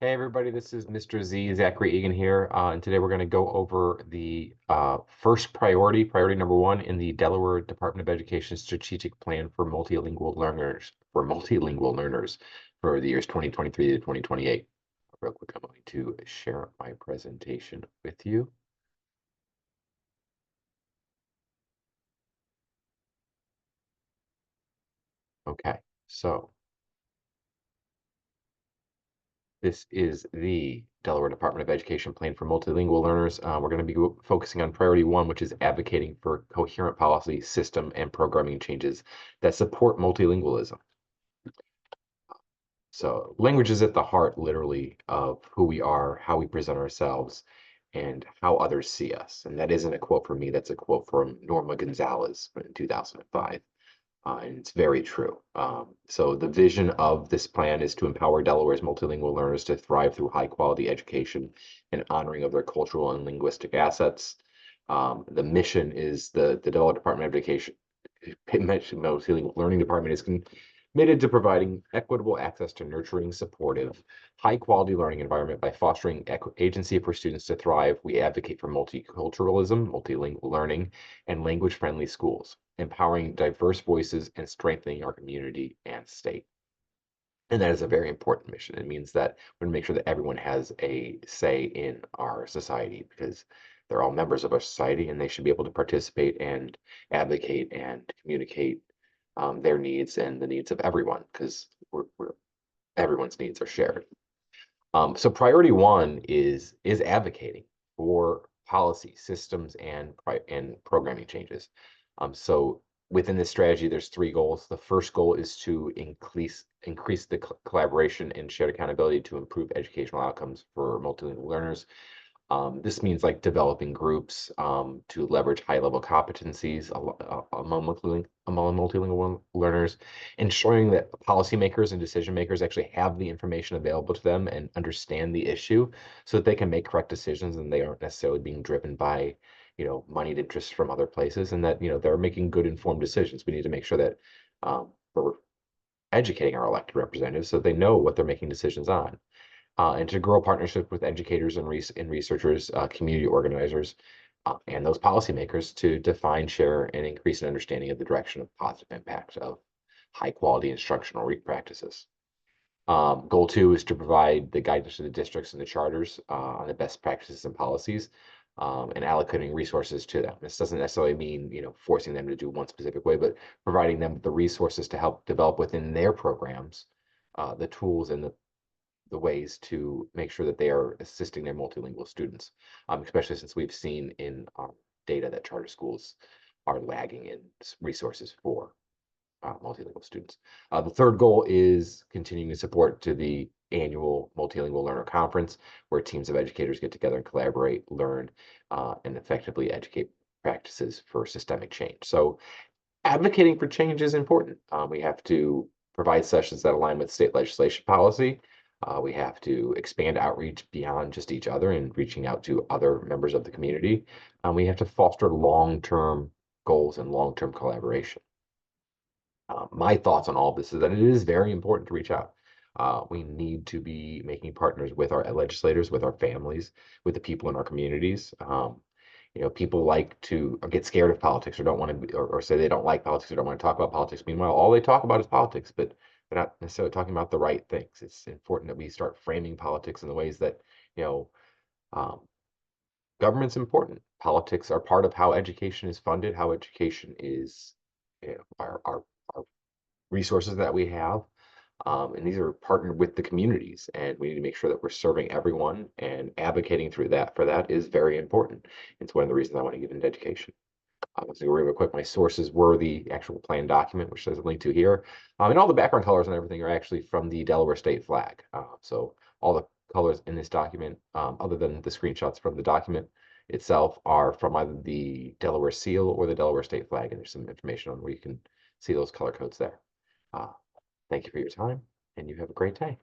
Hey everybody, this is Mr. Z, Zachery Egan here, and today we're going to go over the first priority number one in the Delaware Department of Education strategic plan for multilingual learners for the years 2023 to 2028. Real quick, I'm going to share my presentation with you. Okay, so this is the Delaware Department of Education plan for multilingual learners. We're going to be focusing on priority one, which is advocating for coherent policy, system, and programming changes that support multilingualism. So language is at the heart, literally, of who we are, how we present ourselves, and how others see us. And that isn't a quote from me, that's a quote from Norma Gonzalez in 2005. And it's very true. So the vision of this plan is to empower Delaware's multilingual learners to thrive through high quality education and honoring of their cultural and linguistic assets. The mission is the Delaware Department of Education, Multilingual Learning Department is committed to providing equitable access to nurturing, supportive, high quality learning environment by fostering agency for students to thrive. We advocate for multiculturalism, multilingual learning, and language friendly schools, empowering diverse voices and strengthening our community and state. And that is a very important mission. It means that we want to make sure that everyone has a say in our society because they're all members of our society and they should be able to participate and advocate and communicate their needs and the needs of everyone because everyone's needs are shared. So priority one is advocating for policy systems and programming changes. So within this strategy, there's three goals. The first goal is to increase the collaboration and shared accountability to improve educational outcomes for multilingual learners. This means like developing groups to leverage high-level competencies among multilingual learners, ensuring that policymakers and decision makers actually have the information available to them and understand the issue so that they can make correct decisions and they aren't necessarily being driven by, moneyed interests from other places and that, they're making good informed decisions. We need to make sure that we're educating our elected representatives so they know what they're making decisions on and to grow partnership with educators and researchers, community organizers, and those policymakers to define, share, and increase an understanding of the direction of positive impact of high quality instructional practices. Goal two is to provide the guidance to the districts and the charters on the best practices and policies and allocating resources to them. This doesn't necessarily mean, forcing them to do one specific way, but providing them the resources to help develop within their programs the tools and the ways to make sure that they are assisting their multilingual students, especially since we've seen in our data that charter schools are lagging in resources for multilingual students. The third goal is continuing support to the annual Multilingual Learner Conference, where teams of educators get together and collaborate, learn, and effectively educate practices for systemic change. So advocating for change is important. We have to provide sessions that align with state legislation policy. We have to expand outreach beyond just each other and reaching out to other members of the community. We have to foster long-term goals and long-term collaboration. My thoughts on all of this is that it is very important to reach out. We need to be making partners with our legislators, with our families, with the people in our communities. People like to get scared of politics or don't want to, or say they don't like politics or don't want to talk about politics. Meanwhile, all they talk about is politics, but they're not necessarily talking about the right things. It's important that we start framing politics in the ways that, you know, um, government's important. Politics are part of how education is funded, how education is, our resources that we have. And these are partnered with the communities, and we need to make sure that we're serving everyone and advocating through that for that is very important. It's one of the reasons I want to get into education. So real quick, my sources were the actual plan document, which there's a link to here. And all the background colors and everything are actually from the Delaware state flag. So all the colors in this document, other than the screenshots from the document itself, are from either the Delaware seal or the Delaware state flag. And there's some information on where you can see those color codes there. Uh, Thank you for your time, and you have a great day.